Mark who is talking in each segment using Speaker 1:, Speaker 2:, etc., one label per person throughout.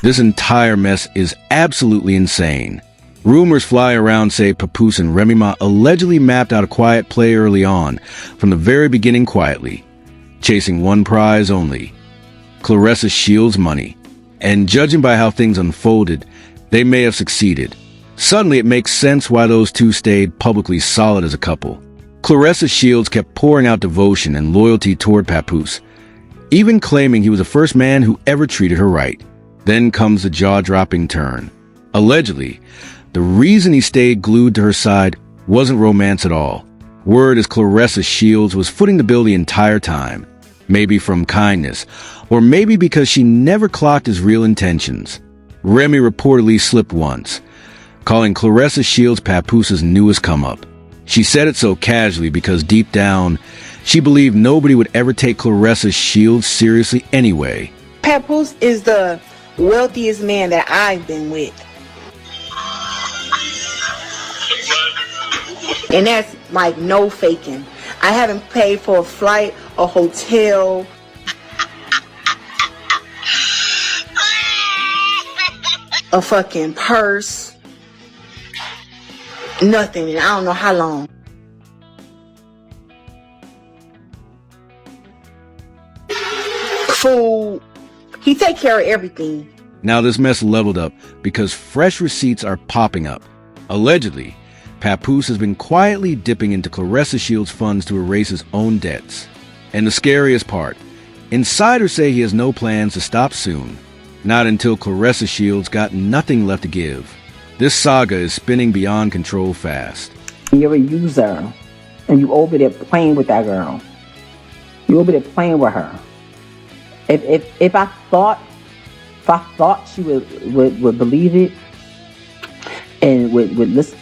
Speaker 1: This entire mess is absolutely insane. Rumors fly around say Papoose and Remy Ma allegedly mapped out a quiet play early on, from the very beginning quietly, chasing one prize only: Claressa Shields' money. And judging by how things unfolded, they may have succeeded. Suddenly it makes sense why those two stayed publicly solid as a couple. Claressa Shields kept pouring out devotion and loyalty toward Papoose, even claiming he was the first man who ever treated her right. Then comes the jaw-dropping turn. Allegedly, the reason he stayed glued to her side wasn't romance at all. Word is Claressa Shields was footing the bill the entire time, maybe from kindness, or maybe because she never clocked his real intentions. Remy reportedly slipped once, calling Claressa Shields Papoose's newest come-up. She said it so casually because deep down, she believed nobody would ever take Claressa Shields seriously anyway.
Speaker 2: Papoose is the wealthiest man that I've been with. And that's like no faking. I haven't paid for a flight, a hotel, a fucking purse, nothing, and I don't know how long. Food, he take care of everything.
Speaker 1: Now this mess leveled up because fresh receipts are popping up. Allegedly, Papoose has been quietly dipping into Claressa Shields' funds to erase his own debts. And the scariest part, insiders say he has no plans to stop soon. Not until Claressa Shields got nothing left to give. This saga is spinning beyond control fast.
Speaker 3: You're a user, and you over there playing with that girl. You over there playing with her. If I thought she would believe it and would listen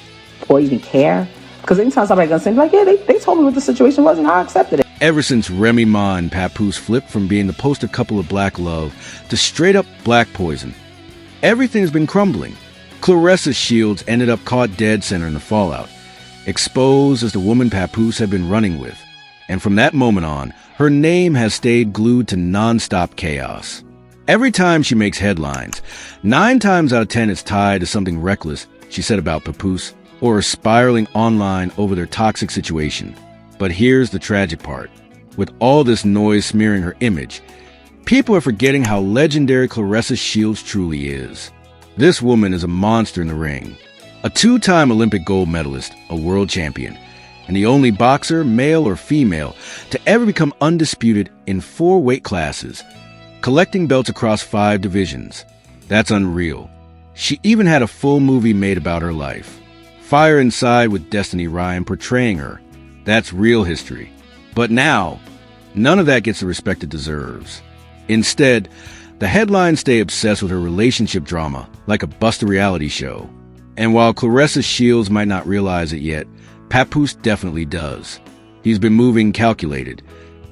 Speaker 3: or even care, because anytime somebody gonna say like, yeah, they told me what the situation was and I accepted it.
Speaker 1: Ever since Remy Ma and Papoose flipped from being the poster couple of black love to straight up black poison, everything's been crumbling. Claressa Shields ended up caught dead center in the fallout, exposed as the woman Papoose had been running with. And from that moment on, her name has stayed glued to non-stop chaos. Every time she makes headlines, 9 times out of 10 it's tied to something reckless she said about Papoose, or spiraling online over their toxic situation. But here's the tragic part. With all this noise smearing her image, people are forgetting how legendary Claressa Shields truly is. This woman is a monster in the ring. A 2-time Olympic gold medalist, a world champion, and the only boxer, male or female, to ever become undisputed in 4 weight classes, collecting belts across 5 divisions. That's unreal. She even had a full movie made about her life. Fire Inside with Destiny Ryan portraying her. That's real history. But now, none of that gets the respect it deserves. Instead, the headlines stay obsessed with her relationship drama, like a Buster reality show. And while Claressa Shields might not realize it yet, Papoose definitely does. He's been moving calculated,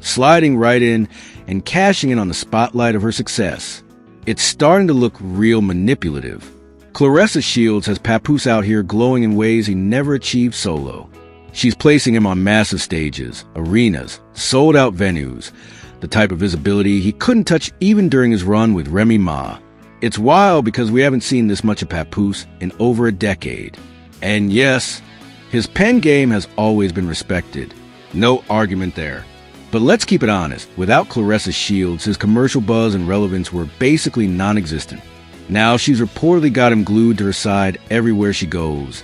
Speaker 1: sliding right in and cashing in on the spotlight of her success. It's starting to look real manipulative. Claressa Shields has Papoose out here glowing in ways he never achieved solo. She's placing him on massive stages, arenas, sold-out venues, the type of visibility he couldn't touch even during his run with Remy Ma. It's wild because we haven't seen this much of Papoose in over a decade. And yes, his pen game has always been respected. No argument there. But let's keep it honest, without Claressa Shields, his commercial buzz and relevance were basically non-existent. Now she's reportedly got him glued to her side everywhere she goes,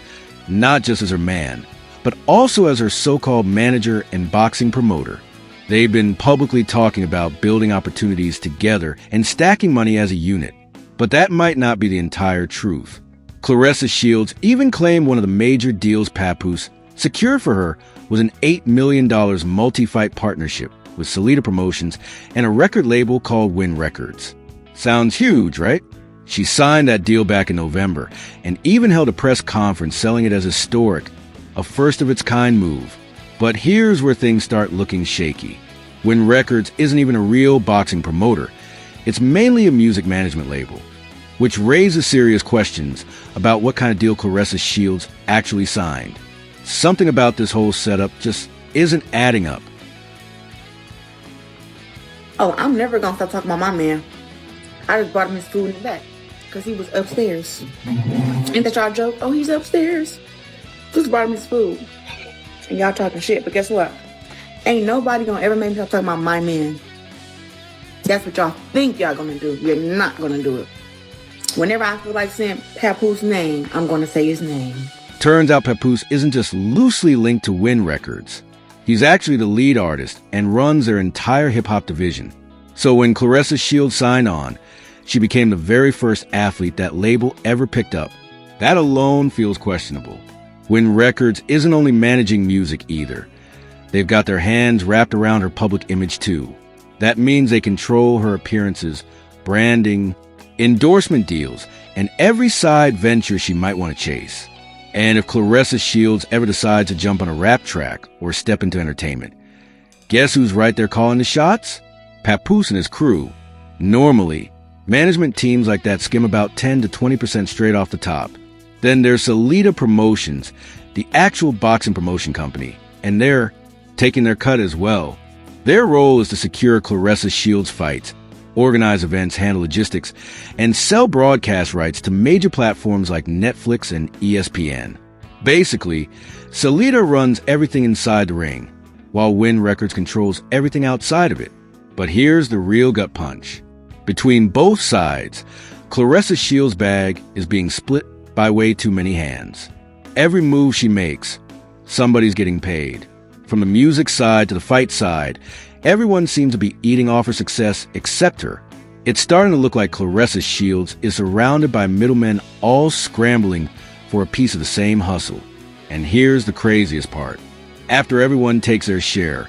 Speaker 1: not just as her man, but also as her so-called manager and boxing promoter. They've been publicly talking about building opportunities together and stacking money as a unit. But that might not be the entire truth. Claressa Shields even claimed one of the major deals Papoose secured for her was an $8 million multi-fight partnership with Salida Promotions and a record label called Win Records. Sounds huge, right? She signed that deal back in November and even held a press conference selling it as historic, a first-of-its-kind move. But here's where things start looking shaky. Win Records isn't even a real boxing promoter. It's mainly a music management label, which raises serious questions about what kind of deal Claressa Shields actually signed. Something about this whole setup just isn't adding up.
Speaker 2: Oh, I'm never gonna stop talking about my man. I just brought him his food in the back. because he was upstairs. Ain't that y'all joke? Oh, he's upstairs. Just brought him his food. And y'all talking shit, but guess what? Ain't nobody gonna ever make me stop talking about my man. That's what y'all think y'all gonna do. You're not gonna do it. Whenever I feel like saying Papoose's name, I'm gonna say his name.
Speaker 1: Turns out Papoose isn't just loosely linked to Win Records. He's actually the lead artist and runs their entire hip-hop division. So when Claressa Shields signed on, she became the very first athlete that label ever picked up. That alone feels questionable. Win Records isn't only managing music either. They've got their hands wrapped around her public image too. That means they control her appearances, branding, endorsement deals, and every side venture she might want to chase. And if Claressa Shields ever decides to jump on a rap track or step into entertainment, guess who's right there calling the shots? Papoose and his crew. Normally, management teams like that skim about 10 to 20% straight off the top. Then there's Salida Promotions, the actual boxing promotion company, and they're taking their cut as well. Their role is to secure Claressa Shields fights, organize events, handle logistics, and sell broadcast rights to major platforms like Netflix and ESPN. Basically, Salida runs everything inside the ring, while Win Records controls everything outside of it. But here's the real gut punch. Between both sides, Claressa Shields' bag is being split by way too many hands. Every move she makes, somebody's getting paid. From the music side to the fight side, everyone seems to be eating off her success except her. It's starting to look like Claressa Shields is surrounded by middlemen all scrambling for a piece of the same hustle. And here's the craziest part. After everyone takes their share,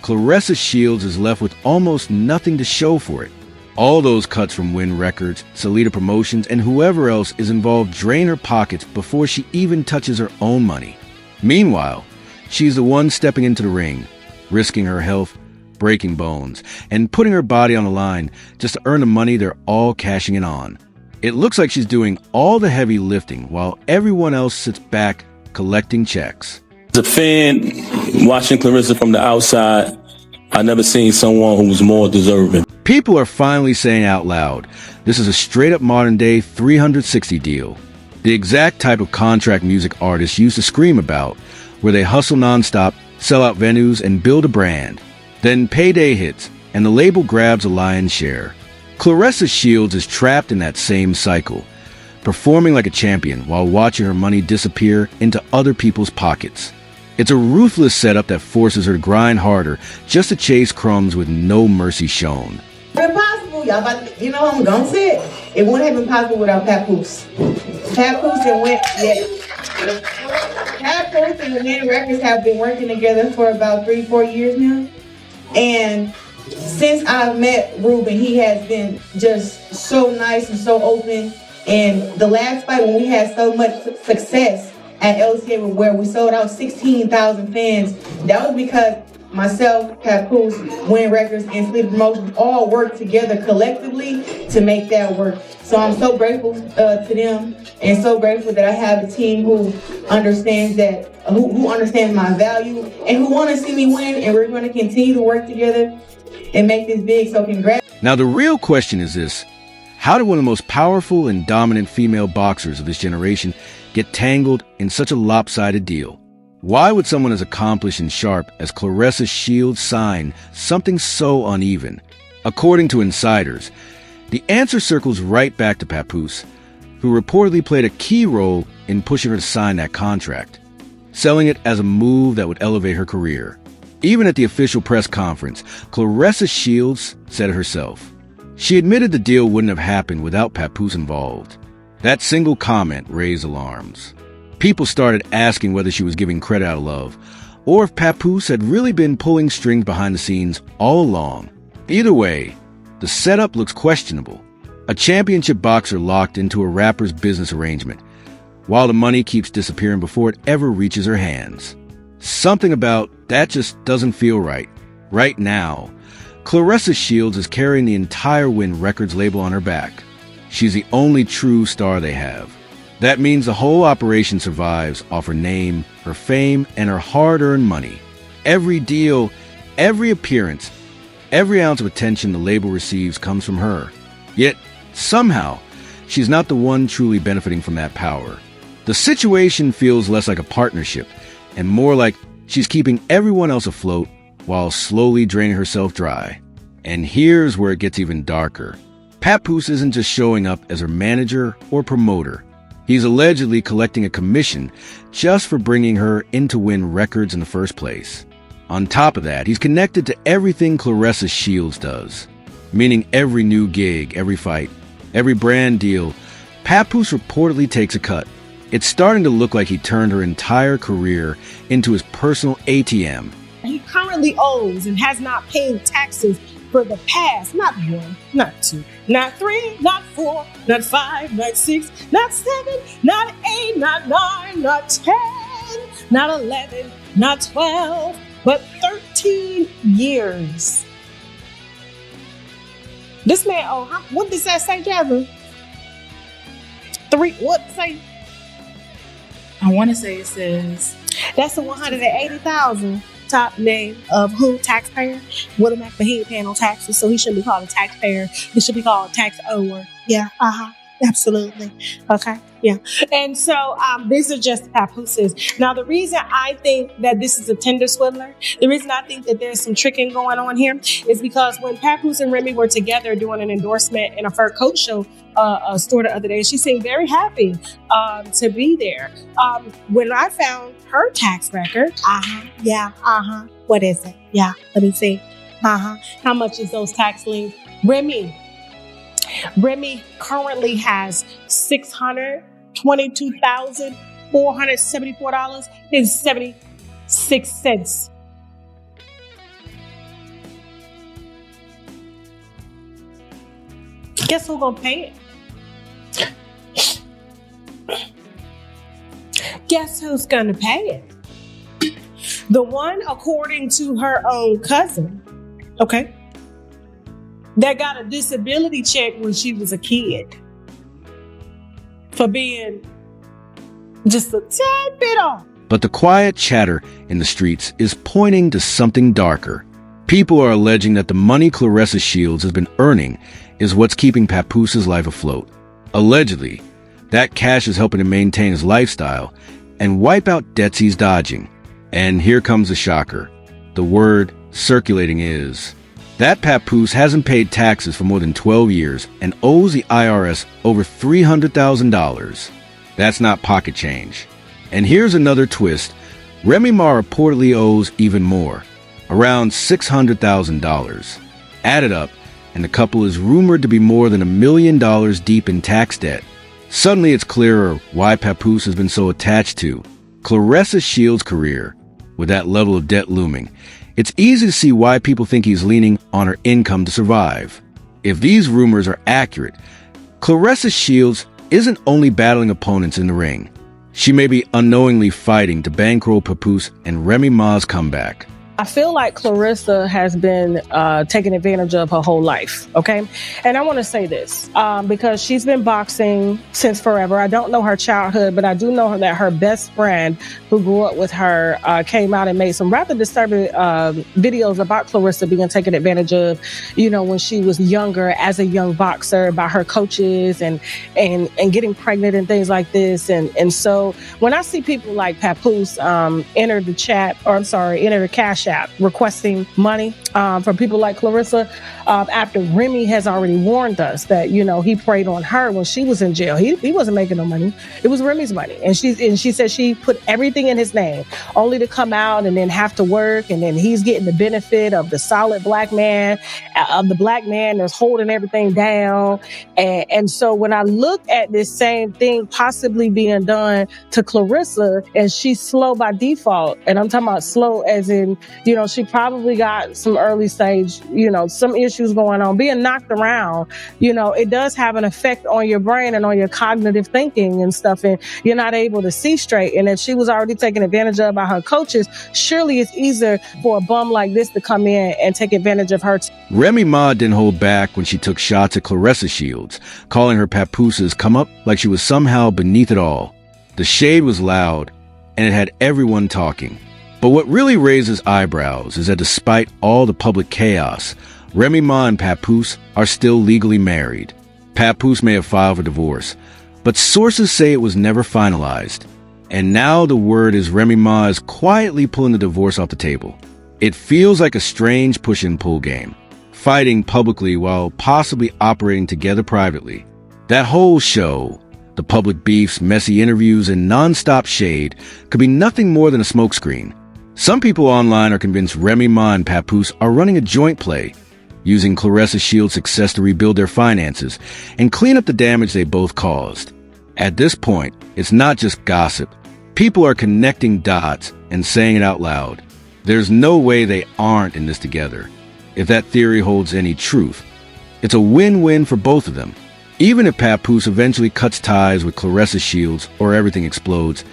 Speaker 1: Claressa Shields is left with almost nothing to show for it. All those cuts from Win Records, Salida Promotions, and whoever else is involved drain her pockets before she even touches her own money. Meanwhile, she's the one stepping into the ring, risking her health, breaking bones, and putting her body on the line just to earn the money they're all cashing in on. It looks like she's doing all the heavy lifting while everyone else sits back collecting checks.
Speaker 4: As a fan, watching Claressa from the outside, I never seen someone who was more deserving.
Speaker 1: People are finally saying out loud, this is a straight-up modern-day 360 deal. The exact type of contract music artists used to scream about, where they hustle nonstop, sell out venues, and build a brand. Then payday hits, and the label grabs a lion's share. Claressa Shields is trapped in that same cycle, performing like a champion while watching her money disappear into other people's pockets. It's a ruthless setup that forces her to grind harder just to chase crumbs with no mercy shown.
Speaker 2: Impossible, y'all. But you know, I'm gonna say it. It wouldn't have been possible without Papoose. Papoose and Win. Yeah. Papoose and Win Records have been working together for about 3-4 years now. And since I've met Ruben, he has been just so nice and so open. And the last fight when we had so much success at LCA where we sold out 16,000 fans, that was because myself, Papoose, Win Records, and Salida Promotions all worked together collectively to make that work. So I'm so grateful to them, and so grateful that I have a team who understands that, who understands my value, and who want to see me win. And we're going to continue to work together and make this big. So congrats.
Speaker 1: Now the real question is this: how did one of the most powerful and dominant female boxers of this generation get tangled in such a lopsided deal? Why would someone as accomplished and sharp as Claressa Shields sign something so uneven? According to insiders, the answer circles right back to Papoose, who reportedly played a key role in pushing her to sign that contract, selling it as a move that would elevate her career. Even at the official press conference, Claressa Shields said it herself. She admitted the deal wouldn't have happened without Papoose involved. That single comment raised alarms. People started asking whether she was giving credit out of love, or if Papoose had really been pulling strings behind the scenes all along. Either way, the setup looks questionable. A championship boxer locked into a rapper's business arrangement, while the money keeps disappearing before it ever reaches her hands. Something about that just doesn't feel right. Right now, Claressa Shields is carrying the entire Win Records label on her back. She's the only true star they have. That means the whole operation survives off her name, her fame, and her hard-earned money. Every deal, every appearance, every ounce of attention the label receives comes from her. Yet, somehow, she's not the one truly benefiting from that power. The situation feels less like a partnership and more like she's keeping everyone else afloat while slowly draining herself dry. And here's where it gets even darker. Papoose isn't just showing up as her manager or promoter. He's allegedly collecting a commission just for bringing her in to win records in the first place. On top of that, he's connected to everything Claressa Shields does, meaning every new gig, every fight, every brand deal. Papoose reportedly takes a cut. It's starting to look like he turned her entire career into his personal ATM.
Speaker 5: He currently owes and has not paid taxes for the past, not 1, not 2, not 3, not 4, not 5, not 6, not 7, not 8, not 9, not 10, not 11, not 12, but 13 years. This man, what does that say, Jasmine? 3, what say?
Speaker 6: I want to say it says
Speaker 5: that's the 180,000 top name of who? Taxpayer. What am I? But he ain't paying no taxes, so he shouldn't be called a taxpayer. He should be called a tax ower. Yeah. Absolutely. Okay. Yeah. And so these are just Papooses. Now, the reason I think that this is a Tinder swindler, the reason I think that there's some tricking going on here is because when Papoose and Remy were together doing an endorsement in a fur coat show store the other day, she seemed very happy to be there. When I found her tax record, what is it? Yeah, let me see. How much is those tax liens? Remy currently has $622,474.76. Guess who's gonna pay it? Guess who's gonna pay it? The one, according to her own cousin, okay, that got a disability check when she was a kid for being just a tad bit off.
Speaker 1: But the quiet chatter in the streets is pointing to something darker. People are alleging that the money Claressa Shields has been earning is what's keeping Papoose's life afloat. Allegedly, that cash is helping him maintain his lifestyle and wipe out debts he's dodging. And here comes the shocker. The word circulating is that Papoose hasn't paid taxes for more than 12 years and owes the IRS over $300,000. That's not pocket change. And here's another twist. Remy Ma reportedly owes even more, around $600,000. Added up, and the couple is rumored to be more than $1 million deep in tax debt. Suddenly it's clearer why Papoose has been so attached to Claressa Shields' career. With that level of debt looming, it's easy to see why people think he's leaning on her income to survive. If these rumors are accurate, Claressa Shields isn't only battling opponents in the ring. She may be unknowingly fighting to bankroll Papoose and Remy Ma's comeback.
Speaker 5: I feel like Claressa has been taken advantage of her whole life, okay? And I want to say this because she's been boxing since forever. I don't know her childhood, but I do know that her best friend who grew up with her came out and made some rather disturbing videos about Claressa being taken advantage of, you know, when she was younger as a young boxer by her coaches and getting pregnant and things like this. And so when I see people like Papoose enter the cash app requesting money from people like Claressa after Remy has already warned us that, you know, he preyed on her when she was in jail. He wasn't making no money. It was Remy's money. And she said she put everything in his name only to come out and then have to work. And then he's getting the benefit of the solid black man, of the black man that's holding everything down. And so when I look at this same thing possibly being done to Claressa, and she's slow by default, and I'm talking about slow as in, you know, she probably got some early stage, you know, some issues going on, being knocked around, you know, it does have an effect on your brain and on your cognitive thinking and stuff. And you're not able to see straight. And if she was already taken advantage of by her coaches, surely it's easier for a bum like this to come in and take advantage of her.
Speaker 1: Remy Ma didn't hold back when she took shots at Claressa Shields, calling her Papoose's come up like she was somehow beneath it all. The shade was loud, and it had everyone talking. But what really raises eyebrows is that despite all the public chaos, Remy Ma and Papoose are still legally married. Papoose may have filed for divorce, but sources say it was never finalized. And now the word is Remy Ma is quietly pulling the divorce off the table. It feels like a strange push and pull game, fighting publicly while possibly operating together privately. That whole show, the public beefs, messy interviews, and non-stop shade, could be nothing more than a smokescreen. Some people online are convinced Remy Ma and Papoose are running a joint play, using Claressa Shields' success to rebuild their finances and clean up the damage they both caused. At this point, it's not just gossip. People are connecting dots and saying it out loud. There's no way they aren't in this together. If that theory holds any truth, it's a win-win for both of them. Even if Papoose eventually cuts ties with Claressa Shields or everything explodes,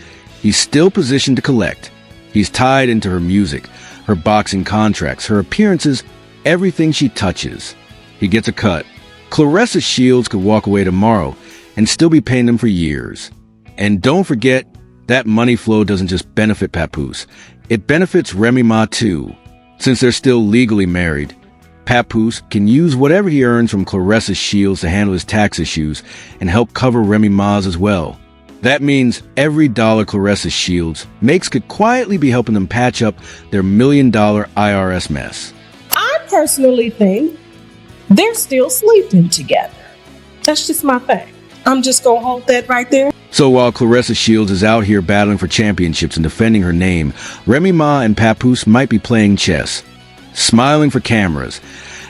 Speaker 1: he's still positioned to collect. He's tied into her music, her boxing contracts, her appearances, everything she touches. He gets a cut. Claressa Shields could walk away tomorrow and still be paying them for years. And don't forget, that money flow doesn't just benefit Papoose. It benefits Remy Ma too. Since they're still legally married, Papoose can use whatever he earns from Claressa Shields to handle his tax issues and help cover Remy Ma's as well. That means every dollar Claressa Shields makes could quietly be helping them patch up their $1 million IRS mess.
Speaker 5: I personally think they're still sleeping together. That's just my thing. I'm just going to hold that right there.
Speaker 1: So while Claressa Shields is out here battling for championships and defending her name, Remy Ma and Papoose might be playing chess, smiling for cameras,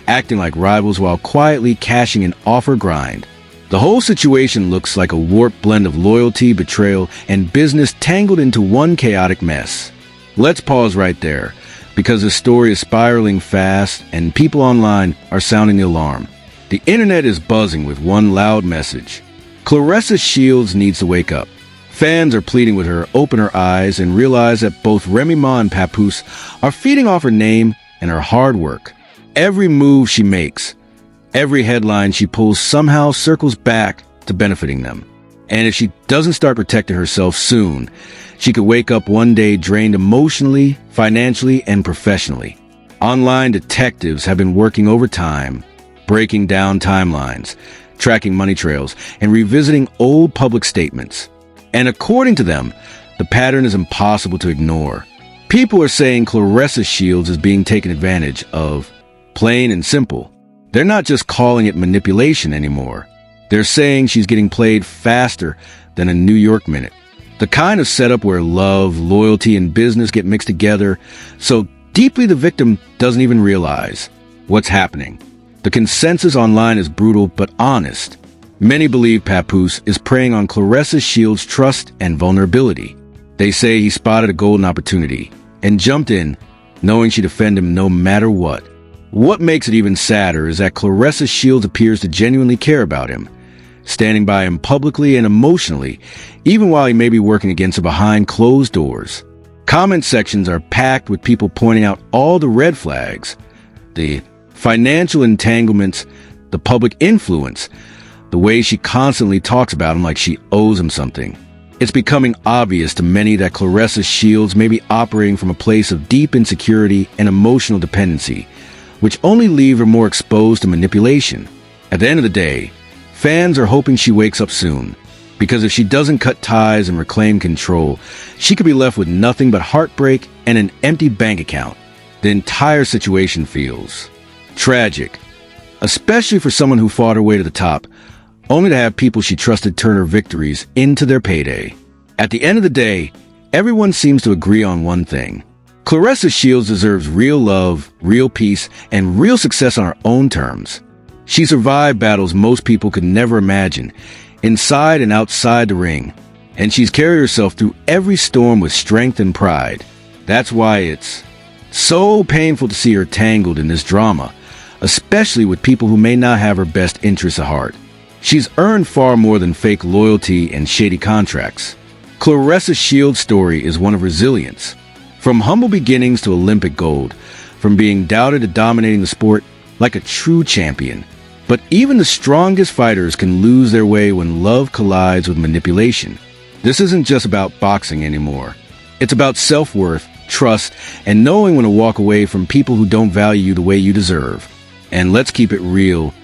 Speaker 1: acting like rivals while quietly cashing in off her grind. The whole situation looks like a warped blend of loyalty, betrayal, and business tangled into one chaotic mess. Let's pause right there, because the story is spiraling fast and people online are sounding the alarm. The internet is buzzing with one loud message. Claressa Shields needs to wake up. Fans are pleading with her, open her eyes, and realize that both Remy Ma and Papoose are feeding off her name and her hard work. Every move she makes, every headline she pulls somehow circles back to benefiting them. And if she doesn't start protecting herself soon, she could wake up one day drained emotionally, financially, and professionally. Online detectives have been working overtime, breaking down timelines, tracking money trails, and revisiting old public statements. And according to them, the pattern is impossible to ignore. People are saying Claressa Shields is being taken advantage of. Plain and simple. They're not just calling it manipulation anymore. They're saying she's getting played faster than a New York minute. The kind of setup where love, loyalty, and business get mixed together so deeply the victim doesn't even realize what's happening. The consensus online is brutal but honest. Many believe Papoose is preying on Claressa Shields' trust and vulnerability. They say he spotted a golden opportunity and jumped in, knowing she'd defend him no matter what. What makes it even sadder is that Claressa Shields appears to genuinely care about him, standing by him publicly and emotionally, even while he may be working against her behind closed doors. Comment sections are packed with people pointing out all the red flags, the financial entanglements, the public influence, the way she constantly talks about him like she owes him something. It's becoming obvious to many that Claressa Shields may be operating from a place of deep insecurity and emotional dependency, which only leave her more exposed to manipulation. At the end of the day, fans are hoping she wakes up soon, because if she doesn't cut ties and reclaim control, she could be left with nothing but heartbreak and an empty bank account. The entire situation feels tragic, especially for someone who fought her way to the top, only to have people she trusted turn her victories into their payday. At the end of the day, everyone seems to agree on one thing. Claressa Shields deserves real love, real peace, and real success on her own terms. She survived battles most people could never imagine, inside and outside the ring, and she's carried herself through every storm with strength and pride. That's why it's so painful to see her tangled in this drama, especially with people who may not have her best interests at heart. She's earned far more than fake loyalty and shady contracts. Claressa Shields' story is one of resilience. From humble beginnings to Olympic gold, from being doubted to dominating the sport like a true champion. But even the strongest fighters can lose their way when love collides with manipulation. This isn't just about boxing anymore. It's about self-worth, trust, and knowing when to walk away from people who don't value you the way you deserve. And let's keep it real.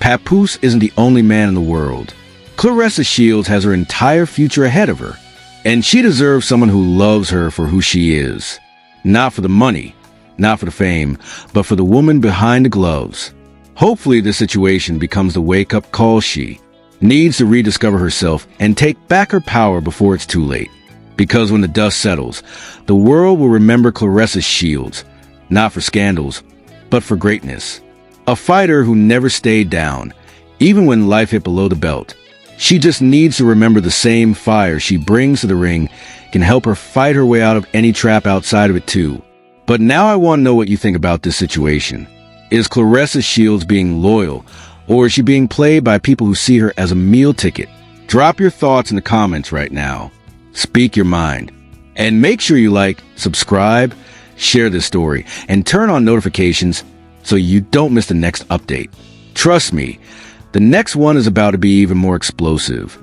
Speaker 1: Papoose isn't the only man in the world. Claressa Shields has her entire future ahead of her, and she deserves someone who loves her for who she is. Not for the money, not for the fame, but for the woman behind the gloves. Hopefully this situation becomes the wake-up call she needs to rediscover herself and take back her power before it's too late. Because when the dust settles, the world will remember Claressa Shields, not for scandals, but for greatness. A fighter who never stayed down, even when life hit below the belt. She just needs to remember the same fire she brings to the ring can help her fight her way out of any trap outside of it too. But now I want to know what you think about this situation. Is Claressa Shields being loyal, or is she being played by people who see her as a meal ticket? Drop your thoughts in the comments right now. Speak your mind. And make sure you like, subscribe, share this story, and turn on notifications so you don't miss the next update. Trust me, the next one is about to be even more explosive.